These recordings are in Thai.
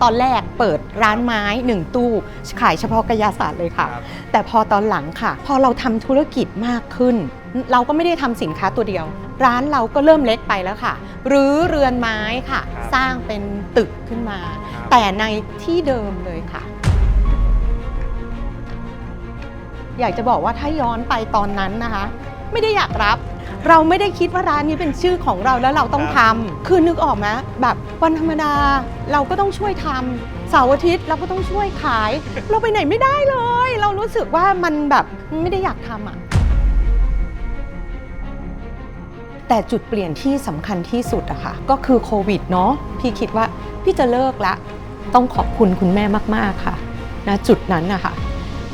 ตอนแรกเปิดร้านไม้1ตู้ขายเฉพาะกายศาสตร์เลยค่ะแต่พอตอนหลังค่ะพอเราทำธุรกิจมากขึ้นเราก็ไม่ได้ทำสินค้าตัวเดียวร้านเราก็เริ่มเล็กไปแล้วค่ะรื้อเรือนไม้ค่ะสร้างเป็นตึกขึ้นมาแต่ในที่เดิมเลยค่ะอยากจะบอกว่าถ้าย้อนไปตอนนั้นนะคะไม่ได้อยากรับเราไม่ได้คิดว่าร้านนี้เป็นชื่อของเราแล้วเราต้องทำคือนึกออกไหมแบบวันธรรมดาเราก็ต้องช่วยทำเสาร์อาทิตย์เราก็ต้องช่วยขายเราไปไหนไม่ได้เลยเรารู้สึกว่ามันแบบไม่ได้อยากทำอ่ะแต่จุดเปลี่ยนที่สำคัญที่สุดอะค่ะก็คือโควิดเนาะพี่คิดว่าพี่จะเลิกละต้องขอบคุณคุณแม่มากๆค่ะณจุดนั้นนะคะ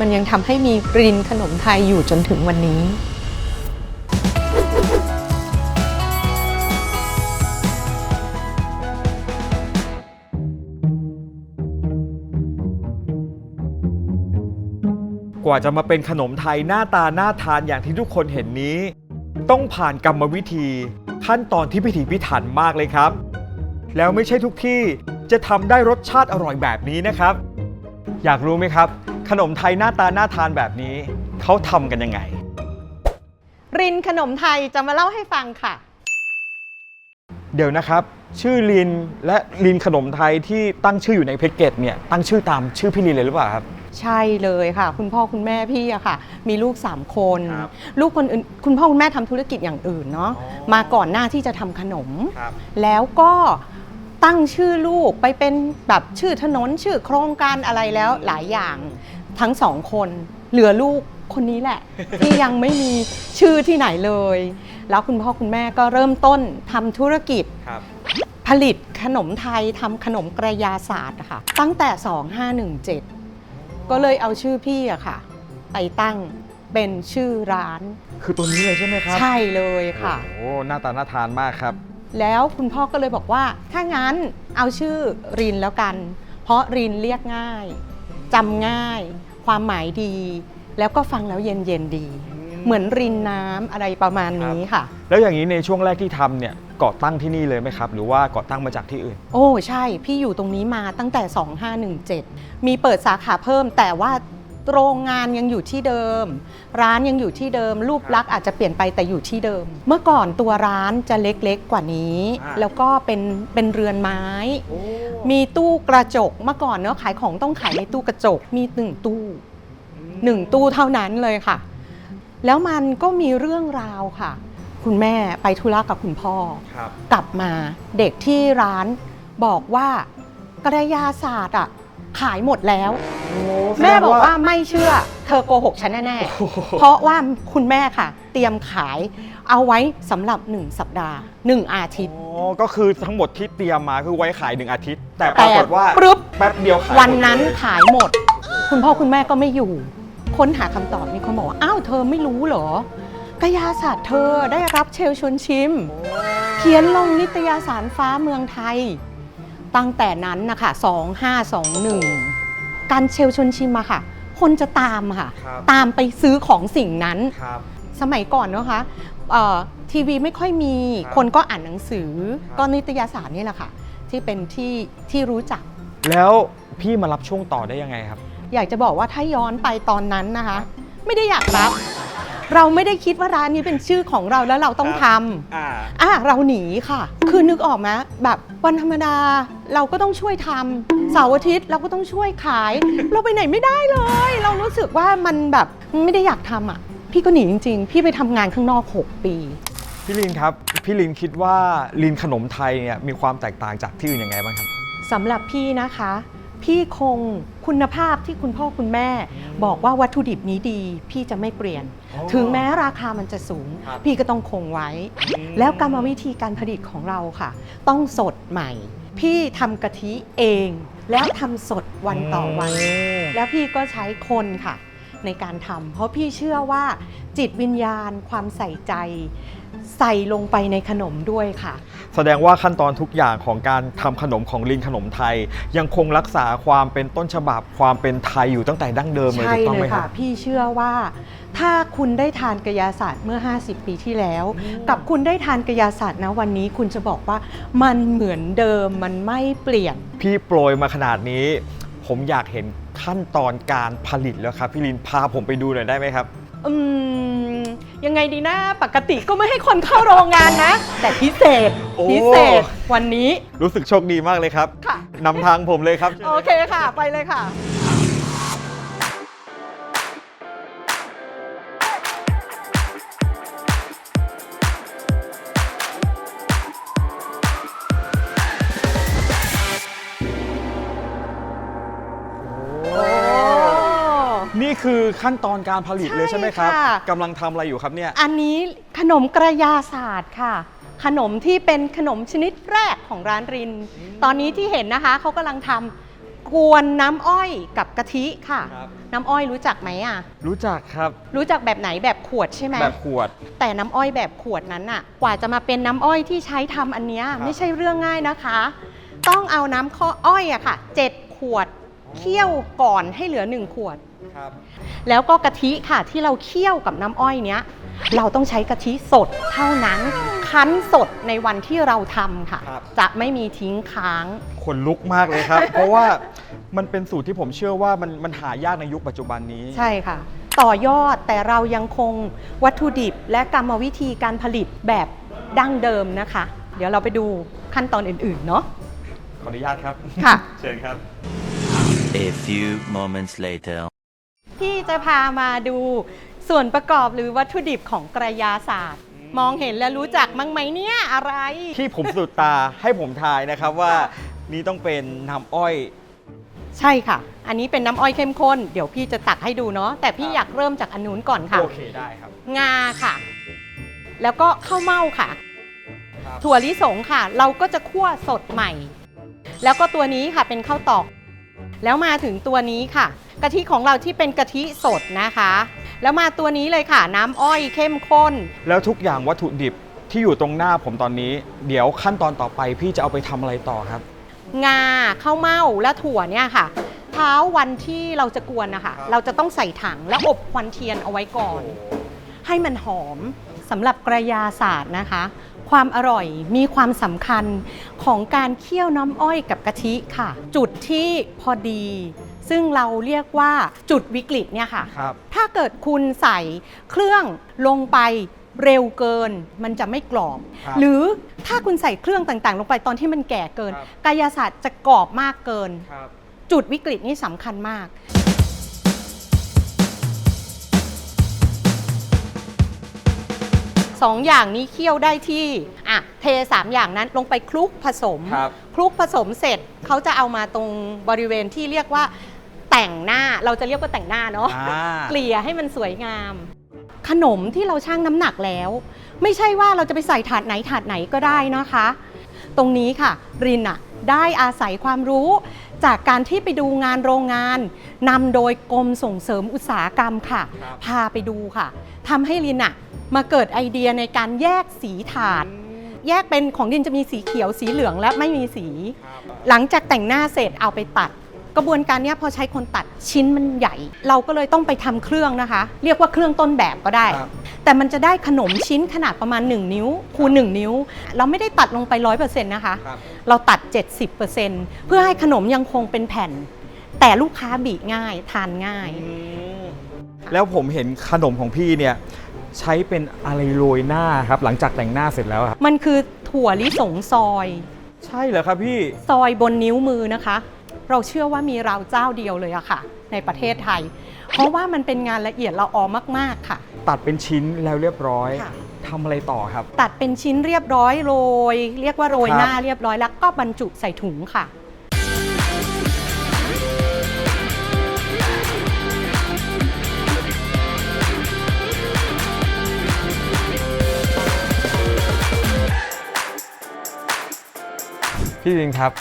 มันยังทำให้มีรินขนมไทยอยู่จนถึงวันนี้กว่าจะมาเป็นขนมไทยหน้าตาน่าทานอย่างที่ทุกคนเห็นนี้ต้องผ่านกรรมวิธีขั้นตอนที่พิถีพิถันมากเลยครับแล้วไม่ใช่ทุกที่จะทำได้รสชาติอร่อยแบบนี้นะครับอยากรู้ไหมครับขนมไทยหน้าตาน่าทานแบบนี้เขาทำกันยังไงรินขนมไทยจะมาเล่าให้ฟังค่ะเดี๋ยวนะครับชื่อลินและลินขนมไทยที่ตั้งชื่ออยู่ในแพ็กเกจเนี่ยตั้งชื่อตามชื่อพี่ลินเลยหรือเปล่าครับใช่เลยค่ะคุณพ่อคุณแม่พี่อะค่ะมีลูก3คนลูกคนอื่นคุณพ่อคุณแม่ทำธุรกิจอย่างอื่นเนาะมาก่อนหน้าที่จะทำขนมแล้วก็ตั้งชื่อลูกไปเป็นแบบชื่อถนนชื่อโครงการอะไรแล้วหลายอย่างทั้ง2คนเหลือลูกคนนี้แหละ ที่ยังไม่มีชื่อที่ไหนเลยแล้วคุณพ่อคุณแม่ก็เริ่มต้นทำธุรกิจผลิตขนมไทยทำขนมกระยาศาสตร์ค่ะตั้งแต่2517ก็เลยเอาชื่อพี่อะค่ะไปตั้งเป็นชื่อร้านคือตัวนี้เลยใช่ไหมครับใช่เลยค่ะโอ้หน้าตาน่าทานมากครับแล้วคุณพ่อก็เลยบอกว่าถ้างั้นเอาชื่อรินแล้วกันเพราะรินเรียกง่ายจำง่ายความหมายดีแล้วก็ฟังแล้วเย็นดีเหมือนรินน้ำอะไรประมาณนี้ค่ะแล้วอย่างนี้ในช่วงแรกที่ทำเนี่ยก่อตั้งที่นี่เลยไหมครับหรือว่าก่อตั้งมาจากที่อื่นโอ้ใช่พี่อยู่ตรงนี้มาตั้งแต่2517มีเปิดสาขาเพิ่มแต่ว่าโรงงานยังอยู่ที่เดิมร้านยังอยู่ที่เดิมรูปลักษณ์อาจจะเปลี่ยนไปแต่อยู่ที่เดิมเมื่อก่อนตัวร้านจะเล็กๆกว่านี้แล้วก็เป็นเรือนไม้มีตู้กระจกเมื่อก่อนเนอะขายของต้องขายในตู้กระจกมี1 ตู้เท่านั้นเลยค่ะแล้วมันก็มีเรื่องราวค่ะคุณแม่ไปธุระกับคุณพ่อกลับมาเด็กที่ร้านบอกว่ากระยาศาสตร์อ่ะขายหมดแล้วแม่บอกว่าไม่เชื่อเธอโกหกฉันแน่ๆเพราะว่าคุณแม่ค่ะเตรียมขายเอาไว้สำหรับ1 สัปดาห์1 อาทิตย์ก็คือทั้งหมดที่เตรียมมาคือไว้ขาย1 อาทิตย์แต่ปรากฏว่าแป๊บเดียวขายวันนั้นขายหมดคุณพ่อคุณแม่ก็ไม่อยู่ค้นหาคำตอบมีคนบอกว่าอ้าวเธอไม่รู้เหรอกายาศาสตร์เธอได้รับเชลชวนชิมเขียนลงนิตยสารฟ้าเมืองไทยตั้งแต่นั้นนะคะ2521การเชลชวนชิมอะค่ะคนจะตามค่ะตามไปซื้อของสิ่งนั้นสมัยก่อนนะคะทีวีไม่ค่อยมีคนก็อ่านหนังสือก็นิตยสารนี่แหละค่ะที่เป็นที่รู้จักแล้วพี่มารับช่วงต่อได้ยังไงครับอยากจะบอกว่าถ้าย้อนไปตอนนั้นนะคะไม่ได้อยากรับเราไม่ได้คิดว่าร้านนี้เป็นชื่อของเราแล้วเราต้องทำเราหนีค่ะคือนึกออกไหมแบบวันธรรมดาเราก็ต้องช่วยทำเสาร์อาทิตย์เราก็ต้องช่วยขายเราไปไหนไม่ได้เลยเรารู้สึกว่ามันแบบไม่ได้อยากทำอ่ะพี่ก็หนีจริงๆพี่ไปทำงานข้างนอก6 ปีพี่ลินครับพี่ลินคิดว่าลินขนมไทยเนี่ยมีความแตกต่างจากที่อื่นยังไงบ้างครับสำหรับพี่นะคะพี่คงคุณภาพที่คุณพ่อคุณแม่บอกว่าวัตถุดิบนี้ดีพี่จะไม่เปลี่ยนถึงแม้ราคามันจะสูงพี่ก็ต้องคงไว้แล้วกรรมวิธีการผลิตของเราค่ะต้องสดใหม่พี่ทำกะทิเองแล้วทำสดวันต่อวันแล้วพี่ก็ใช้คนค่ะในการทำเพราะพี่เชื่อว่าจิตวิญญาณความใส่ใจ ใส่ลงไปในขนมด้วยค่ะ แสดงว่าขั้นตอนทุกอย่างของการทำขนมของลินขนมไทย ยังคงรักษาความเป็นต้นฉบับความเป็นไทยอยู่ตั้งแต่ดั้งเดิมเลย ใช่ ถูกต้อง เล ไหม ย ครั ค่ะ บ พี่เชื่อว่าถ้าคุณได้ทานกะยาศาสตร์เมื่อ 50 ปีที่แล้ว กับคุณได้ทานกะยาศาสตร์นะวันนี้คุณจะบอกว่ามันเหมือนเดิมมันไม่เปลี่ยน พี่โปรยมาขนาดนี้ ผมอยากเห็นขั้นตอนการผลิตแล้วครับพี่ลินพาผมไปดูหน่อยได้ไหมครับ ยังไงดีนะปกติก็ไม่ให้คนเข้าโรงงานนะ แต่พิเศษ โอ้ พิเศษวันนี้ รู้สึกโชคดีมากเลยครับ ค่ะ นำทางผมเลยครับ โอเคค่ะ ไปเลยค่ะ โอ้ นี่คือขั้นตอนการผลิตเลยใช่ไหมครับ ใช่ค่ะ กำลังทำอะไรอยู่ครับเนี่ย อันนี้ขนมกระยาศาสตร์ค่ะ ขนมที่เป็นขนมชนิดแรกของร้านริน ตอนนี้ที่เห็นนะคะเขากำลังทำกวนน้ำอ้อยกับกะทิค่ะ ครับ น้ำอ้อยรู้จักไหมอ่ะ รู้จักครับ รู้จักแบบไหนแบบขวดใช่ไหม แบบขวด แต่น้ำอ้อยแบบขวดนั้นน่ะกว่าจะมาเป็นน้ำอ้อยที่ใช้ทำอันเนี้ย ครับ ไม่ใช่เรื่องง่ายนะคะ ต้องเอาน้ำข้ออ้อยอะค่ะ7 ขวดเคี่ยวก่อนให้เหลือ 1 ขวด ครับ แล้วก็กะทิค่ะที่เราเคี่ยวกับน้ำอ้อยเนี้ยเราต้องใช้กะทิสดเท่านั้น คั้นสดในวันที่เราทำค่ะ ครับ จะไม่มีทิ้งค้าง ขนลุกมากเลยครับ เพราะว่ามันเป็นสูตรที่ผมเชื่อว่ามันหายากในยุคปัจจุบันนี้ ใช่ค่ะ ต่อยอดแต่เรายังคงวัตถุดิบและกรรมวิธีการผลิตแบบดั้งเดิมนะคะ เดี๋ยวเราไปดูขั้นตอนอื่นๆเนาะ ขออนุญาตครับ ค่ะ เชิญครับ A few moments later. พี่จะพามาดูส่วนประกอบหรือวัตถุดิบของกระยาศาสตร์ มองเห็นแล้วรู้จักมั้งไหมเนี่ยอะไร ที่ผมสุดตาให้ผมทายนะครับว่านี่ต้องเป็นน้ำอ้อย ใช่ค่ะ อันนี้เป็นน้ำอ้อยเข้มข้น เดี๋ยวพี่จะตักให้ดูเนาะ แต่พี่ ครับ อยากเริ่มจากอันนู้นก่อนค่ะ โอเคได้ครับ งาค่ะ แล้วก็ข้าวเม่าค่ะ ครับ ถั่วลิสงค่ะ เราก็จะคั่วสดใหม่ แล้วก็ตัวนี้ค่ะเป็นข้าวตอก แล้วมาถึงตัวนี้ค่ะ กะทิของเราที่เป็นกะทิสดนะคะ แล้วมาตัวนี้เลยค่ะ น้ำอ้อยเข้มข้น แล้วทุกอย่างวัตถุดิบที่อยู่ตรงหน้าผมตอนนี้ เดี๋ยวขั้นตอนต่อไปพี่จะเอาไปทำอะไรต่อครับ งาข้าวเม่าและถั่วเนี่ยค่ะเช้าวันที่เราจะกวนนะคะ ครับ เราจะต้องใส่ถังแล้วอบควันเทียนเอาไว้ก่อน ให้มันหอมสำหรับกระยาศาสตร์นะคะ ความอร่อยมีความสำคัญของการเคี่ยวน้ำอ้อยกับกะทิค่ะ จุดที่พอดี ซึ่งเราเรียกว่าจุดวิกฤตเนี่ยค่ะ ครับ ถ้าเกิดคุณใส่เครื่องลงไปเร็วเกิน มันจะไม่กรอบ ครับ หรือถ้าคุณใส่เครื่องต่างๆ ลงไปตอนที่มันแก่เกิน ครับ กายศาสตร์จะกรอบมากเกิน ครับ จุดวิกฤตนี่สำคัญมาก สองอย่างนี้เคี่ยวได้ที่เท3 อย่างนั้นลงไปคลุกผสม ครับ คลุกผสมเสร็จเขาจะเอามาตรงบริเวณที่เรียกว่าแต่งหน้าเราจะเรียกว่าแต่งหน้าเนาะ อ่า เกลี่ยให้มันสวยงาม ขนมที่เราชั่งน้ำหนักแล้ว ไม่ใช่ว่าเราจะไปใส่ถาดไหนก็ได้นะคะ ตรงนี้ค่ะรินได้อาศัยความรู้ จากการที่ไปดูงานโรงงานนำโดยกรมส่งเสริมอุตสาหกรรมค่ะ ครับ พาไปดูค่ะทำให้รินมาเกิดไอเดียในการแยกสีถาด แยกเป็นของดินจะมีสีเขียวสีเหลืองและไม่มีสี ครับ หลังจากแต่งหน้าเสร็จเอาไปตัด กระบวนการเนี้ยพอใช้คนตัดชิ้นมันใหญ่ เราก็เลยต้องไปทำเครื่องนะคะ เรียกว่าเครื่องต้นแบบก็ได้ ครับ แต่มันจะได้ขนมชิ้นขนาดประมาณ 1 นิ้วคูณ1 นิ้ว เราไม่ได้ตัดลงไป 100% นะคะ ครับ เราตัด 70%เพื่อให้ขนมยังคงเป็นแผ่น แต่ลูกค้าบีง่ายทานง่าย แล้วผมเห็นขนมของพี่เนี่ยใช้เป็นอะไรโรยหน้าครับ หลังจากแต่งหน้าเสร็จแล้วครับ มันคือถั่วลิสงซอย ใช่เหรอครับพี่ ซอยบนนิ้วมือนะคะ เราเชื่อว่ามีเราเจ้าเดียวเลยอะค่ะ ในประเทศไทย เพราะว่ามันเป็นงานละเอียดละออมากๆค่ะ ตัดเป็นชิ้นแล้วเรียบร้อย ค่ะ ทำอะไรต่อครับ ตัดเป็นชิ้นเรียบร้อยโรย เรียกว่าโรย ครับ หน้าเรียบร้อยแล้วก็บรรจุใส่ถุงค่ะ พี่ลินครับ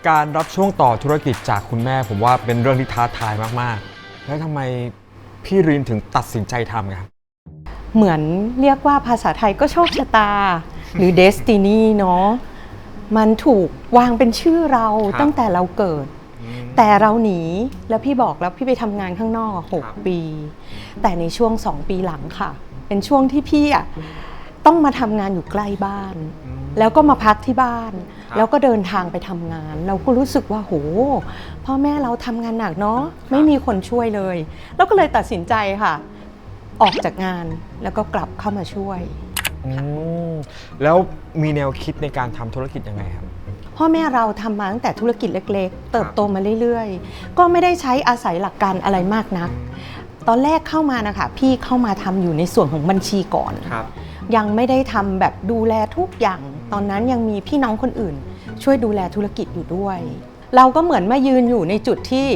การรับช่วงต่อธุรกิจจากคุณแม่ผมว่าเป็นเรื่องที่ท้าทายมากๆ แล้วทำไมพี่รินถึงตัดสินใจทำครับ เหมือนเรียกว่าภาษาไทยก็โชคชะตา หรือ Destiny เนาะมันถูกวางเป็นชื่อเราตั้งแต่เราเกิด แต่เราหนีแล้วพี่บอกแล้วพี่ไปทำงานข้างนอก6 ปี แต่ในช่วง2 ปีหลังค่ะ เป็นช่วงที่พี่ต้องมาทำงานอยู่ใกล้บ้าน แล้วก็มาพักที่บ้าน แล้วก็เดินทางไปทำงาน เราก็รู้สึกว่าโหพ่อแม่เราทำงานหนักเนาะไม่มีคนช่วยเลย แล้วก็เลยตัดสินใจค่ะ ออกจากงานแล้วก็กลับเข้ามาช่วย แล้วมีแนวคิดในการทำธุรกิจยังไงครับ พ่อแม่เราทำมาตั้งแต่ธุรกิจเล็กๆ เติบโตมาเรื่อยๆ ก็ไม่ได้ใช้อาศัยหลักการอะไรมากนัก ตอนแรกเข้ามานะคะพี่เข้ามาทำอยู่ในส่วนของบัญชีก่อน ยังไม่ได้ทำแบบดูแลทุกอย่าง ตอนนั้นยังมีพี่น้องคนอื่น ช่วยดูแลธุรกิจอยู่ด้วย เราก็เหมือนมายืนอยู่ในจุดที่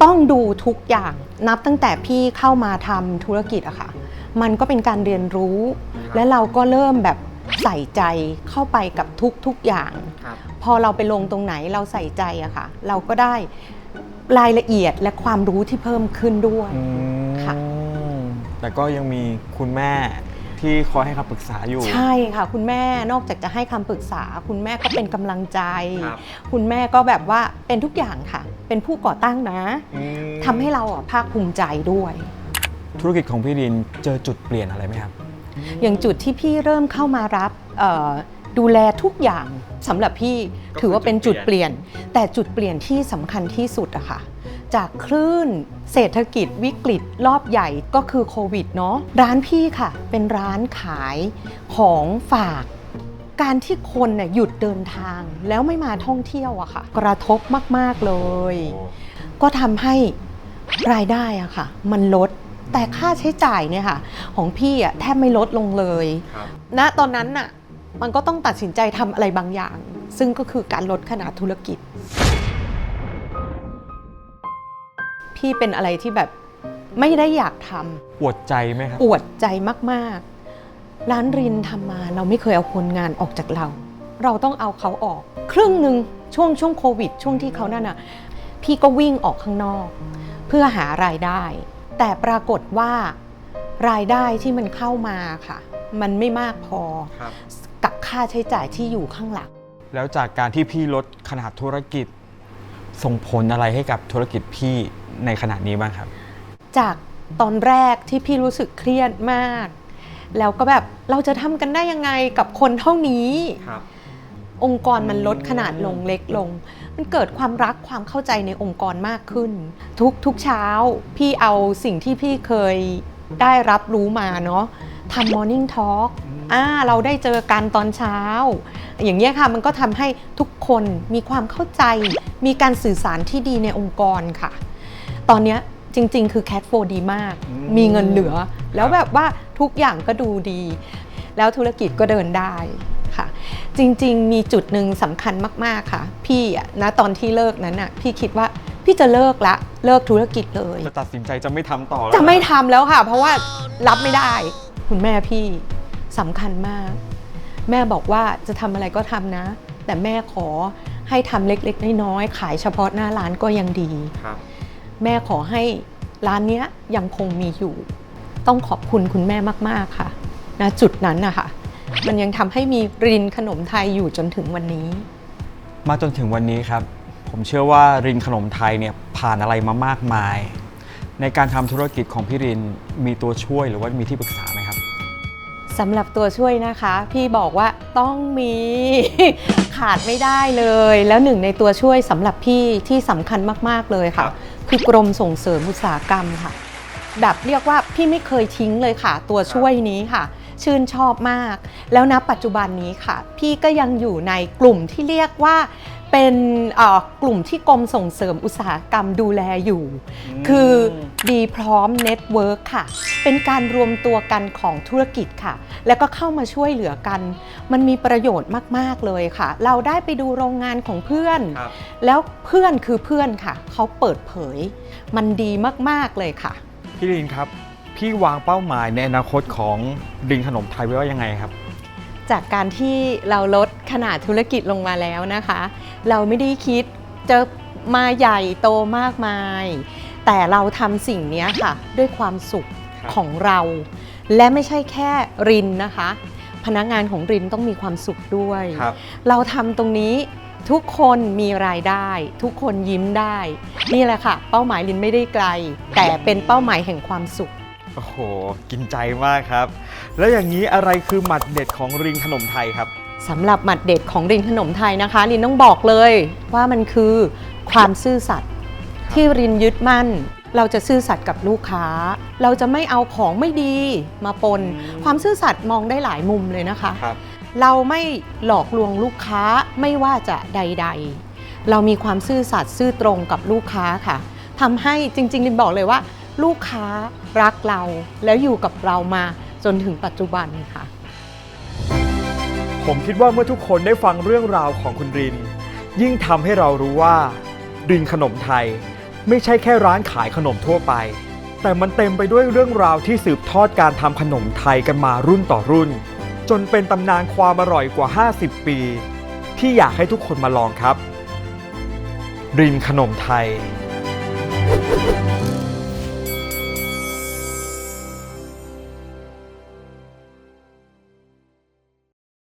ต้องดูทุกอย่างนับตั้งแต่พี่เข้ามาทำธุรกิจอะค่ะมันก็เป็นการเรียนรู้ และเราก็เริ่มแบบใส่ใจเข้าไปกับทุกอย่าง พอเราไปลงตรงไหนเราใส่ใจอะค่ะเราก็ได้รายละเอียดและความรู้ที่เพิ่มขึ้นด้วยค่ะ แต่ก็ยังมีคุณแม่ที่คอยให้คำปรึกษาอยู่ ใช่ค่ะคุณแม่นอกจากจะให้คำปรึกษาคุณแม่ก็เป็นกำลังใจ คุณแม่ก็แบบว่าเป็นทุกอย่างค่ะเป็นผู้ก่อตั้งนะทำให้เราภาคภูมิใจด้วย ธุรกิจของพี่รินเจอจุดเปลี่ยนอะไรไหมครับ อย่างจุดที่พี่เริ่มเข้ามารับดูแลทุกอย่างสำหรับพี่ถือว่าเป็นจุดเปลี่ยนแต่จุดเปลี่ยนที่สำคัญที่สุดอะค่ะจากคลื่นเศรษฐกิจวิกฤตรอบใหญ่ก็คือโควิดเนาะร้านพี่ค่ะเป็นร้านขายของฝากการที่คนเนี่ยหยุดเดินทางแล้วไม่มาท่องเที่ยวอะค่ะกระทบมากๆเลยก็ทำให้รายได้อะค่ะมันลดแต่ค่าใช้จ่ายเนี่ยค่ะของพี่อะแทบไม่ลดลงเลยณตอนนั้นน่ะมันก็ต้องตัดสินใจทำอะไรบางอย่างซึ่งก็คือการลดขนาดธุรกิจพี่เป็นอะไรที่แบบไม่ได้อยากทำปวดใจไหมครับปวดใจมากๆร้านรินทำมาเราไม่เคยเอาคนงานออกจากเราต้องเอาเขาออกครึ่งหนึ่งช่วงโควิดช่วงที่เขานั่นน่ะพี่ก็วิ่งออกข้างนอกเพื่อหารายได้แต่ปรากฏว่ารายได้ที่มันเข้ามาค่ะมันไม่มากพอกับค่าใช้จ่ายที่อยู่ข้างหลังแล้วจากการที่พี่ลดขนาดธุรกิจส่งผลอะไรให้กับธุรกิจพี่ในขณะนี้บ้างครับจากตอนแรกที่พี่รู้สึกเครียดมากแล้วก็แบบเราจะทำกันได้ยังไงกับคนเท่านี้องค์กรมันลดขนาดลงเล็กลงมันเกิดความรักความเข้าใจในองค์กรมากขึ้นทุกเช้าพี่เอาสิ่งที่พี่เคยได้รับรู้มาเนาะทำ Morning Talk เราได้เจอกันตอนเช้าอย่างเงี้ยค่ะมันก็ทำให้ทุกคนมีความเข้าใจมีการสื่อสารที่ดีในองค์กรค่ะตอนนี้จริงๆคือ Cash Flow ดีมากมีเงินเหลือแล้วแบบว่าทุกอย่างก็ดูดีแล้วธุรกิจก็เดินได้ค่ะจริงๆมีจุดหนึ่งสำคัญมากๆค่ะพี่นะตอนที่เลิกนั้นน่ะพี่คิดว่าพี่จะเลิกธุรกิจเลยจะตัดสินใจจะไม่ทำต่อแล้วจะไม่ทำแล้วค่ะเพราะว่ารับไม่ได้คุณแม่พี่สำคัญมากแม่บอกว่าจะทำอะไรก็ทำนะแต่แม่ขอให้ทำเล็กๆน้อยๆขายเฉพาะหน้าร้านก็ยังดีแม่ขอให้ร้านนี้ยังคงมีอยู่ต้องขอบคุณคุณแม่มากๆค่ะณจุดนั้นนะคะมันยังทำให้มีรินขนมไทยอยู่จนถึงวันนี้มาจนถึงวันนี้ครับผมเชื่อว่ารินขนมไทยเนี่ยผ่านอะไรมามากมายในการทำธุรกิจของพี่รินมีตัวช่วยหรือว่ามีที่ปรึกษาไหมครับสำหรับตัวช่วยนะคะพี่บอกว่าต้องมี ขาดไม่ได้เลยแล้วหนึ่งในตัวช่วยสำหรับพี่ที่สำคัญมากๆเลยค่ะคือกรมส่งเสริมอุตสาหกรรมค่ะแบบเรียกว่าพี่ไม่เคยทิ้งเลยค่ะตัวช่วยนี้ค่ะชื่นชอบมากแล้วณปัจจุบันนี้ค่ะพี่ก็ยังอยู่ในกลุ่มที่เรียกว่าเป็นกลุ่มที่กรมส่งเสริมอุตสาหกรรมดูแลอยู่คือดีพร้อมเน็ตเวิร์คค่ะเป็นการรวมตัวกันของธุรกิจค่ะแล้วก็เข้ามาช่วยเหลือกันมันมีประโยชน์มากๆเลยค่ะเราได้ไปดูโรงงานของเพื่อนแล้วเพื่อนคือเพื่อนค่ะเขาเปิดเผยมันดีมากๆเลยค่ะพี่รินครับพี่วางเป้าหมายในอนาคตของรินขนมไทยไว้ว่ายังไงครับจากการที่เราลดขนาดธุรกิจลงมาแล้วนะคะเราไม่ได้คิดจะมาใหญ่โตมากมายแต่เราทำสิ่งนี้ค่ะด้วยความสุขของเรา และไม่ใช่แค่รินนะคะ พนักงานของรินต้องมีความสุขด้วย ครับ เราทำตรงนี้ทุกคนมีรายได้ ทุกคนยิ้มได้ นี่แหละค่ะ เป้าหมายรินไม่ได้ไกล แต่เป็นเป้าหมายแห่งความสุข โอ้โห กินใจมากครับ แล้วอย่างนี้อะไรคือหมัดเด็ดของรินขนมไทยครับ สำหรับหมัดเด็ดของรินขนมไทยนะคะรินต้องบอกเลยว่ามันคือความซื่อสัตย์ที่รินยึดมั่น เราจะซื่อสัตย์กับลูกค้า เราจะไม่เอาของไม่ดีมาปน ความซื่อสัตย์มองได้หลายมุมเลยนะคะ ครับ เราไม่หลอกลวงลูกค้าไม่ว่าจะใดๆ เรามีความซื่อสัตย์ซื่อตรงกับลูกค้าค่ะทำให้จริงๆรินบอกเลยว่า ลูกค้ารักเราแล้วอยู่กับเรามาจนถึงปัจจุบันค่ะ ผมคิดว่าเมื่อทุกคนได้ฟังเรื่องราวของคุณริน ยิ่งทำให้เรารู้ว่า รินขนมไทย ไม่ใช่แค่ร้านขายขนมทั่วไป แต่มันเต็มไปด้วยเรื่องราวที่สืบทอดการทำขนมไทยกันมารุ่นต่อรุ่น จนเป็นตำนานความอร่อยกว่า 50 ปี ที่อยากให้ทุกคนมาลองครับ รินขนมไทย